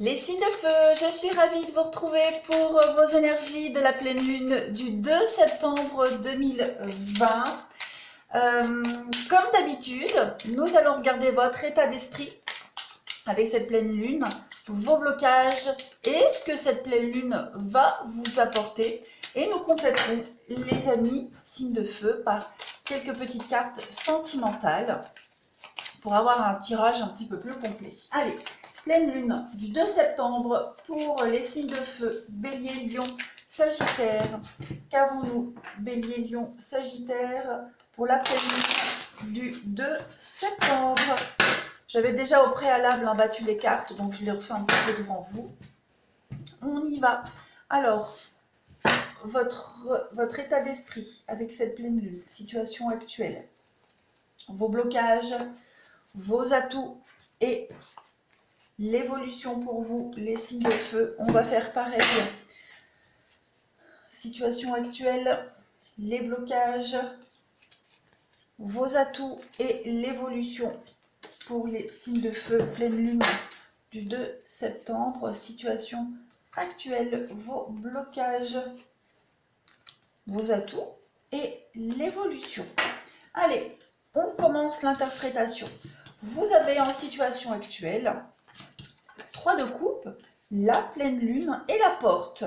Les signes de feu, je suis ravie de vous retrouver pour vos énergies de la pleine lune du 2 septembre 2020. Comme d'habitude, nous allons regarder votre état d'esprit avec cette pleine lune, vos blocages et ce que cette pleine lune va vous apporter. Et nous compléterons, les amis, signes de feu, par quelques petites cartes sentimentales pour avoir un tirage un petit peu plus complet. Allez, pleine lune du 2 septembre pour les signes de feu, Bélier, Lion, Sagittaire. Qu'avons-nous, Bélier, Lion, Sagittaire, pour la pleine lune du 2 septembre? J'avais déjà au préalable battu les cartes, donc je les refais un petit peu devant vous. On y va. Alors, votre état d'esprit avec cette pleine lune, situation actuelle, vos blocages, vos atouts et l'évolution pour vous, les signes de feu. On va faire pareil. Situation actuelle, les blocages, vos atouts et l'évolution pour les signes de feu, pleine lune du 2 septembre. Situation actuelle, vos blocages, vos atouts et l'évolution. Allez, on commence l'interprétation. Vous avez en situation actuelle 3 de coupe, la pleine lune et la porte.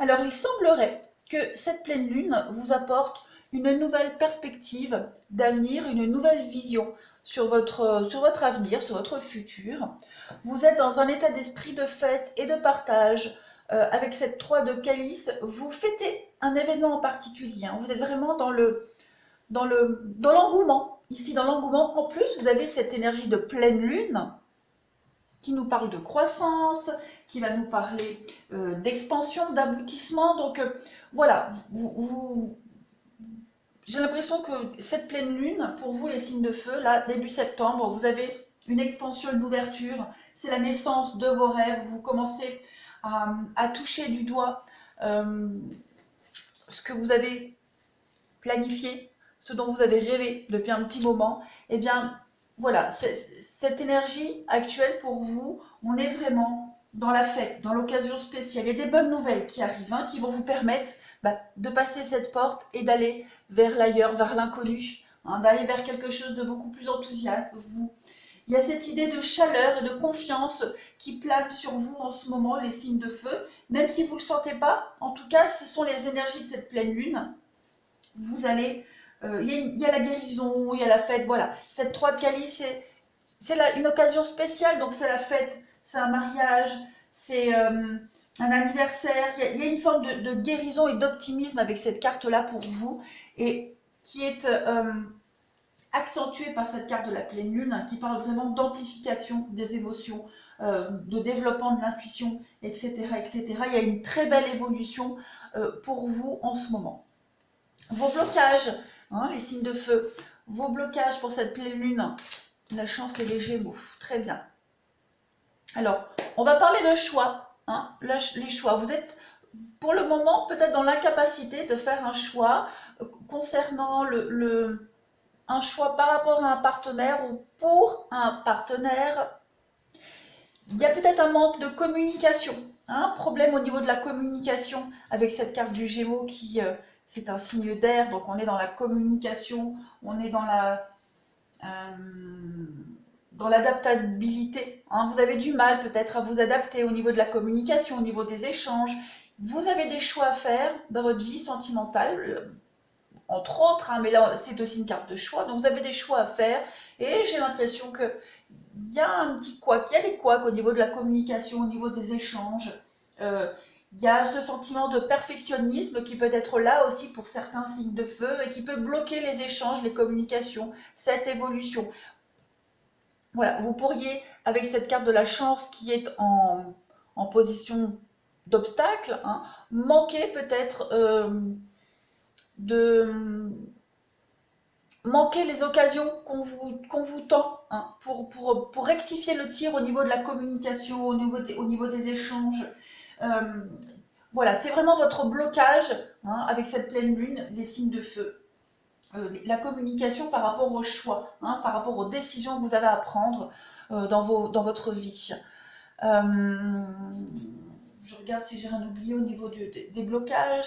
Alors il semblerait que cette pleine lune vous apporte une nouvelle perspective d'avenir, une nouvelle vision sur votre avenir, sur votre futur. Vous êtes dans un état d'esprit de fête et de partage. Avec cette 3 de calice, vous fêtez un événement en particulier. Vous êtes vraiment dans l'engouement. Ici, dans l'engouement, en plus, vous avez cette énergie de pleine lune qui nous parle de croissance, qui va nous parler d'expansion, d'aboutissement. Donc voilà, j'ai l'impression que cette pleine lune, pour vous les signes de feu, là, début septembre, vous avez une expansion, une ouverture, c'est la naissance de vos rêves, vous commencez à toucher du doigt ce que vous avez planifié, ce dont vous avez rêvé depuis un petit moment. Eh bien, voilà, cette énergie actuelle pour vous, on est vraiment dans la fête, dans l'occasion spéciale. Il y a des bonnes nouvelles qui arrivent, qui vont vous permettre de passer cette porte et d'aller vers l'ailleurs, vers l'inconnu, d'aller vers quelque chose de beaucoup plus enthousiaste. Il y a cette idée de chaleur et de confiance qui plane sur vous en ce moment, les signes de feu. Même si vous ne le sentez pas, en tout cas, ce sont les énergies de cette pleine lune. Vous allez... il y a la guérison, il y a la fête, voilà. Cette 3 de calice, c'est une occasion spéciale, donc c'est la fête, c'est un mariage, c'est un anniversaire. Il y a une forme de guérison et d'optimisme avec cette carte-là pour vous, et qui est accentuée par cette carte de la pleine lune, qui parle vraiment d'amplification des émotions, de développement de l'intuition, etc., etc. Il y a une très belle évolution pour vous en ce moment. Vos blocages, les signes de feu, vos blocages pour cette pleine lune, la chance et les Gémeaux, très bien. Alors, on va parler de choix, les choix. Vous êtes pour le moment peut-être dans l'incapacité de faire un choix concernant un choix par rapport à un partenaire ou pour un partenaire. Il y a peut-être un manque de communication, un problème au niveau de la communication avec cette carte du Gémeaux qui... c'est un signe d'air, donc on est dans la communication, on est dans l'adaptabilité. Vous avez du mal peut-être à vous adapter au niveau de la communication, au niveau des échanges. Vous avez des choix à faire dans votre vie sentimentale, entre autres, mais là c'est aussi une carte de choix, donc vous avez des choix à faire, et j'ai l'impression que il y a un petit couac, il y a des couacs au niveau de la communication, au niveau des échanges. Il y a ce sentiment de perfectionnisme qui peut être là aussi pour certains signes de feu et qui peut bloquer les échanges, les communications, cette évolution. Voilà, vous pourriez, avec cette carte de la chance qui est en position d'obstacle, manquer peut-être manquer les occasions qu'on vous tend pour rectifier le tir au niveau de la communication, au niveau des échanges. Voilà, c'est vraiment votre blocage avec cette pleine lune, les signes de feu. La communication par rapport aux choix, par rapport aux décisions que vous avez à prendre dans votre vie. Euh, je regarde si j'ai rien oublié au niveau des blocages.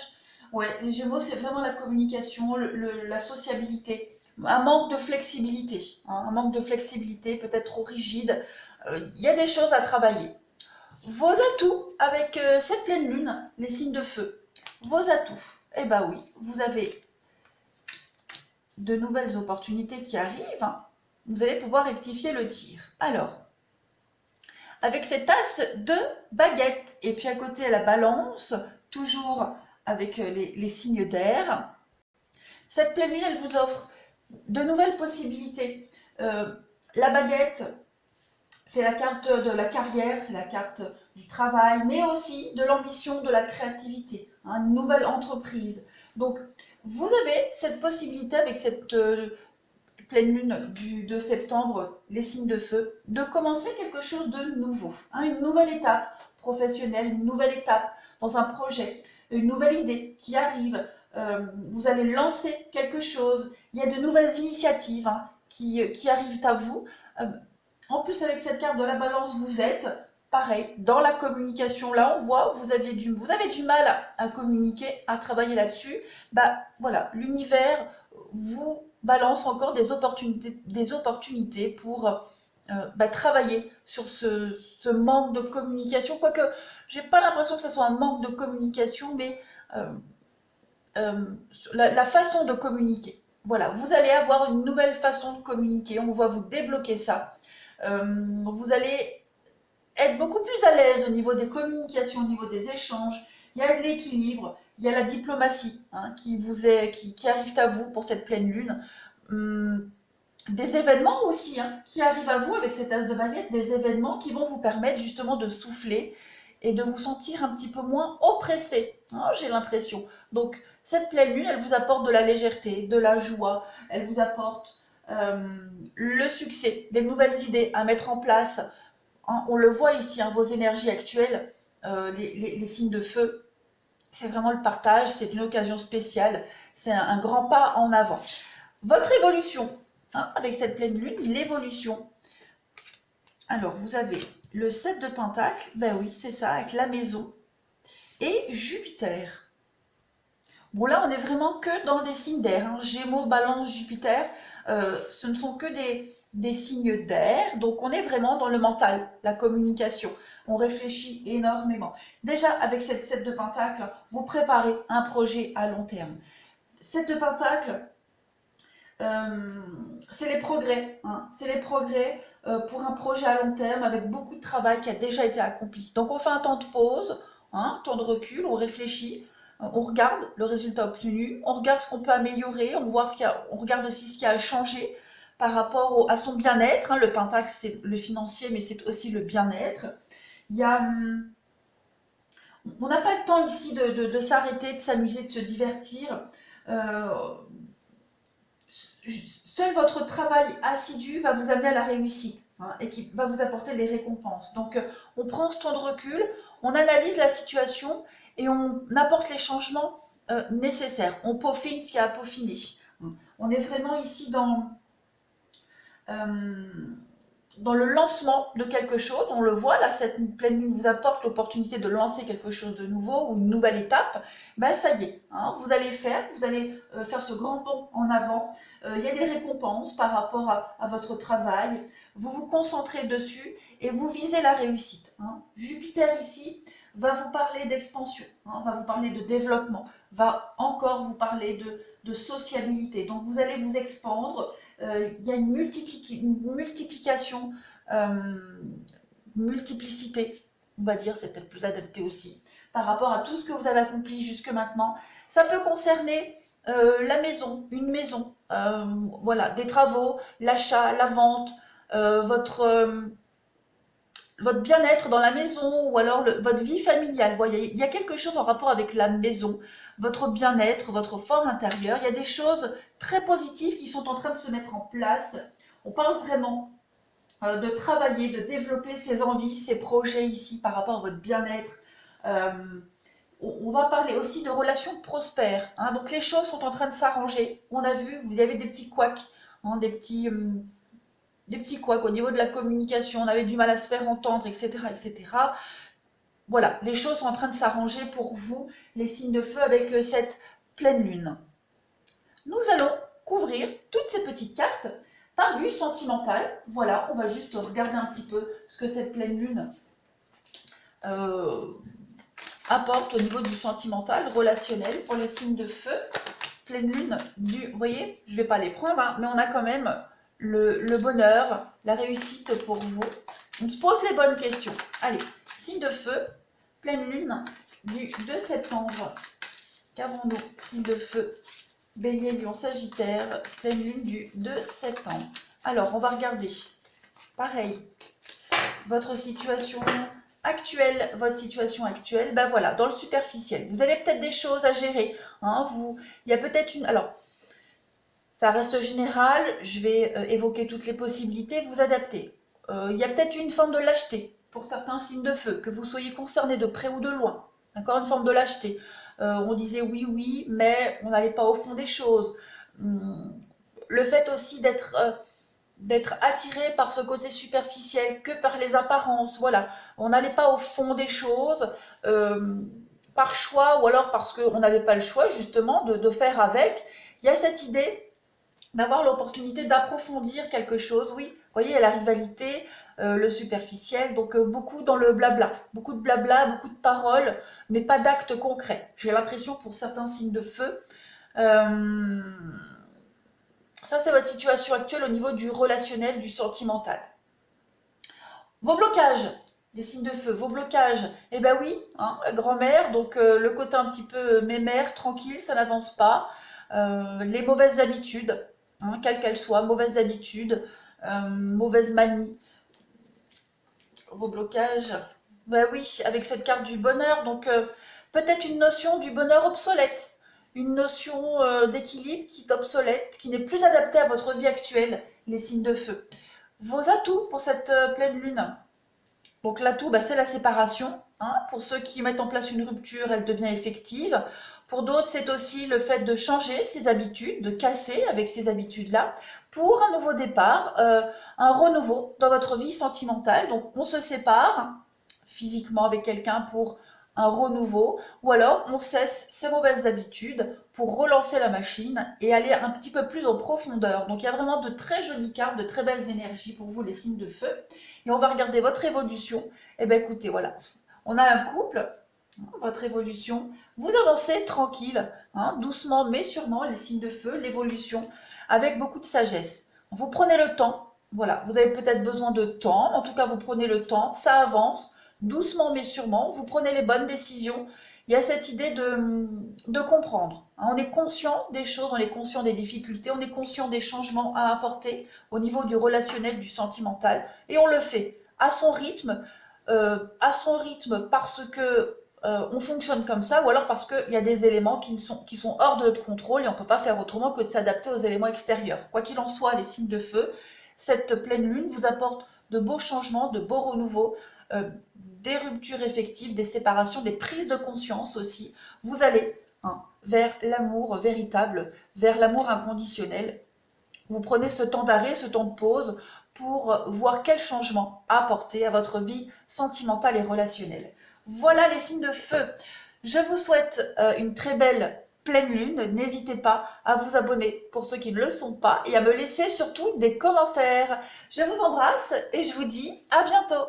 Ouais, les Gémeaux, c'est vraiment la communication, la sociabilité, un manque de flexibilité, hein, un manque de flexibilité, peut-être trop rigide. Il y a des choses à travailler. Vos atouts avec cette pleine lune, les signes de feu. Vos atouts, eh ben oui, vous avez de nouvelles opportunités qui arrivent. Hein. Vous allez pouvoir rectifier le tir. Alors, avec cette as de baguette, et puis à côté la balance, toujours avec les signes d'air. Cette pleine lune, elle vous offre de nouvelles possibilités. La baguette, c'est la carte de la carrière, c'est la carte du travail, mais aussi de l'ambition, de la créativité, hein, une nouvelle entreprise. Donc, vous avez cette possibilité avec cette pleine lune du 2 septembre, les signes de feu, de commencer quelque chose de nouveau, hein, une nouvelle étape professionnelle, une nouvelle étape dans un projet, une nouvelle idée qui arrive. Vous allez lancer quelque chose, il y a de nouvelles initiatives hein, qui arrivent à vous. En plus, avec cette carte de la balance, vous êtes pareil dans la communication. Là, on voit vous avez du mal à communiquer, à travailler là-dessus. Bah voilà, l'univers vous balance encore des opportunités pour travailler sur ce manque de communication. Quoique, j'ai pas l'impression que ce soit un manque de communication, mais euh, la façon de communiquer. Voilà, vous allez avoir une nouvelle façon de communiquer. On va vous débloquer ça. Vous allez être beaucoup plus à l'aise au niveau des communications, au niveau des échanges. Il y a de l'équilibre, il y a la diplomatie hein, qui arrive à vous pour cette pleine lune. Des événements aussi hein, qui arrivent à vous avec cette as de baguette, des événements qui vont vous permettre justement de souffler et de vous sentir un petit peu moins oppressé, hein, j'ai l'impression. Donc cette pleine lune, elle vous apporte de la légèreté, de la joie, elle vous apporte le succès, des nouvelles idées à mettre en place. Hein, on le voit ici, hein, vos énergies actuelles, les signes de feu, c'est vraiment le partage, c'est une occasion spéciale, c'est un grand pas en avant. Votre évolution, hein, avec cette pleine lune, l'évolution. Alors, vous avez le 7 de Pentacle, ben oui, c'est ça, avec la maison, et Jupiter. Bon, là, on est vraiment que dans des signes d'air. Hein. Gémeaux, Balance, Jupiter, ce ne sont que des signes d'air. Donc, on est vraiment dans le mental, la communication. On réfléchit énormément. Déjà, avec cette 7 de Pentacle, vous préparez un projet à long terme. 7 de Pentacle, c'est les progrès. Hein. C'est les progrès pour un projet à long terme avec beaucoup de travail qui a déjà été accompli. Donc, on fait un temps de pause, hein, temps de recul, on réfléchit. On regarde le résultat obtenu, on regarde ce qu'on peut améliorer, on regarde aussi ce qui a changé par rapport à son bien-être. Hein. Le pentacle, c'est le financier, mais c'est aussi le bien-être. Il y a, on n'a pas le temps ici de s'arrêter, de s'amuser, de se divertir. Euh, Seul votre travail assidu va vous amener à la réussite hein, et qui va vous apporter les récompenses. Donc, on prend ce temps de recul, on analyse la situation et on apporte les changements nécessaires. On peaufine ce qu'il y a à peaufiner. On est vraiment ici euh, dans le lancement de quelque chose. On le voit, là, cette pleine lune vous apporte l'opportunité de lancer quelque chose de nouveau ou une nouvelle étape. Ben, ça y est, hein, vous allez faire ce grand bond en avant. Il y a des récompenses par rapport à votre travail. Vous vous concentrez dessus et vous visez la réussite. Hein. Jupiter ici va vous parler d'expansion, hein, va vous parler de développement, va encore vous parler de sociabilité. Donc vous allez vous expandre. Il y a une multiplication, multiplicité, on va dire, c'est peut-être plus adapté aussi, par rapport à tout ce que vous avez accompli jusque maintenant. Ça peut concerner la maison, une maison, voilà, des travaux, l'achat, la vente, votre bien-être dans la maison ou alors votre vie familiale. Vous voyez, il y a quelque chose en rapport avec la maison, votre bien-être, votre forme intérieure. Il y a des choses très positives qui sont en train de se mettre en place. On parle vraiment de travailler, de développer ses envies, ses projets ici par rapport à votre bien-être. Euh, on va parler aussi de relations prospères. Hein. Donc les choses sont en train de s'arranger. On a vu, vous avez des petits couacs, hein, des petits des petits couacs au niveau de la communication, on avait du mal à se faire entendre, etc., etc. Voilà, les choses sont en train de s'arranger pour vous, les signes de feu, avec cette pleine lune. Nous allons couvrir toutes ces petites cartes par vue sentimentale. Voilà, on va juste regarder un petit peu ce que cette pleine lune apporte au niveau du sentimental, relationnel, pour les signes de feu. Pleine lune du... Vous voyez, je ne vais pas les prendre, hein, mais on a quand même le bonheur, la réussite pour vous. On se pose les bonnes questions. Allez, signe de feu, pleine lune du 2 septembre. Qu'avons-nous? Signe de feu, Bélier, Lion, Sagittaire, pleine lune du 2 septembre. Alors, on va regarder. Pareil, votre situation actuelle, ben voilà, dans le superficiel. Vous avez peut-être des choses à gérer. Hein, il y a peut-être une... Alors, ça reste général, je vais évoquer toutes les possibilités, vous adapter. Il y a peut-être une forme de lâcheté pour certains signes de feu, que vous soyez concernés de près ou de loin. D'accord, une forme de lâcheté. On disait oui, oui, mais on n'allait pas au fond des choses. Le fait aussi d'être attiré par ce côté superficiel que par les apparences, voilà. On n'allait pas au fond des choses par choix ou alors parce qu'on n'avait pas le choix justement de faire avec. Il y a cette idée d'avoir l'opportunité d'approfondir quelque chose, oui. Vous voyez, il y a la rivalité, le superficiel, donc beaucoup dans le blabla, beaucoup de paroles, mais pas d'actes concrets. J'ai l'impression pour certains signes de feu. Ça, c'est votre situation actuelle au niveau du relationnel, du sentimental. Vos blocages, les signes de feu, vos blocages, eh ben oui, hein, grand-mère, donc le côté un petit peu mémère, tranquille, ça n'avance pas. Les mauvaises habitudes, hein, quelles qu'elles soient, mauvaises habitudes, mauvaises manies, vos blocages, ben oui, avec cette carte du bonheur, donc peut-être une notion du bonheur obsolète, une notion d'équilibre qui est obsolète, qui n'est plus adaptée à votre vie actuelle, les signes de feu. Vos atouts pour cette pleine lune. Donc l'atout, bah, c'est la séparation. Hein. Pour ceux qui mettent en place une rupture, elle devient effective. Pour d'autres, c'est aussi le fait de changer ses habitudes, de casser avec ces habitudes-là, pour un nouveau départ, un renouveau dans votre vie sentimentale. Donc on se sépare physiquement avec quelqu'un pour un renouveau, ou alors on cesse ses mauvaises habitudes pour relancer la machine et aller un petit peu plus en profondeur. Donc il y a vraiment de très jolies cartes, de très belles énergies pour vous, les signes de feu. Et on va regarder votre évolution. Et bien écoutez, voilà, on a un couple, votre évolution. Vous avancez tranquille, hein, doucement mais sûrement, les signes de feu, l'évolution, avec beaucoup de sagesse. Vous prenez le temps, voilà, vous avez peut-être besoin de temps, en tout cas vous prenez le temps, ça avance, doucement mais sûrement, vous prenez les bonnes décisions. Il y a cette idée de comprendre. Hein, on est conscient des choses, on est conscient des difficultés, on est conscient des changements à apporter au niveau du relationnel, du sentimental, et on le fait à son rythme parce que on fonctionne comme ça, ou alors parce qu'il y a des éléments qui sont hors de notre contrôle et on ne peut pas faire autrement que de s'adapter aux éléments extérieurs. Quoi qu'il en soit, les signes de feu, cette pleine lune vous apporte de beaux changements, de beaux renouveaux, des ruptures effectives, des séparations, des prises de conscience aussi. Vous allez vers l'amour véritable, vers l'amour inconditionnel. Vous prenez ce temps d'arrêt, ce temps de pause pour voir quel changement apporter à votre vie sentimentale et relationnelle. Voilà les signes de feu. Je vous souhaite une très belle pleine lune. N'hésitez pas à vous abonner pour ceux qui ne le sont pas et à me laisser surtout des commentaires. Je vous embrasse et je vous dis à bientôt.